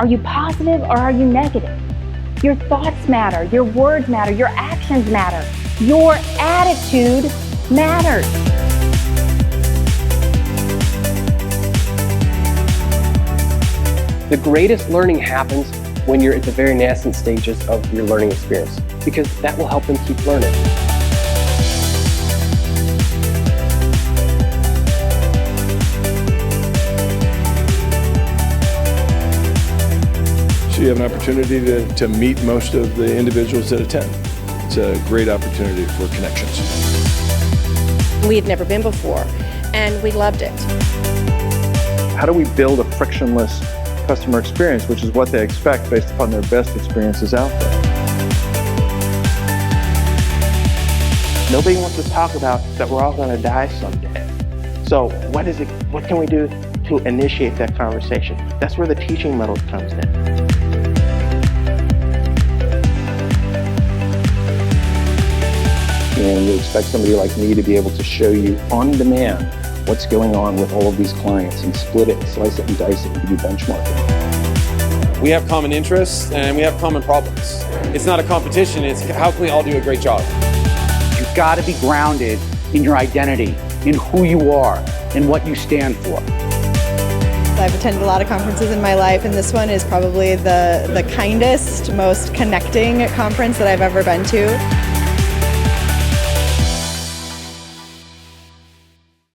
Are you positive or are you negative? Your thoughts matter, your words matter, your actions matter. Your attitude matters. The greatest learning happens when you're at the very nascent stages of your learning experience, because that will help them keep learning. So you have an opportunity to meet most of the individuals that attend. It's a great opportunity for connections. We had never been before, and we loved it. How do we build a frictionless customer experience, which is what they expect based upon their best experiences out there? Nobody wants to talk about that we're all going to die someday. So what can we do to initiate that conversation? That's where the teaching model comes in. And you expect somebody like me to be able to show you on demand what's going on with all of these clients and split it, slice it and dice it and do benchmarking. We have common interests and we have common problems. It's not a competition, it's how can we all do a great job. You've got to be grounded in your identity, in who you are, and what you stand for. I've attended a lot of conferences in my life, and this one is probably the kindest, most connecting conference that I've ever been to.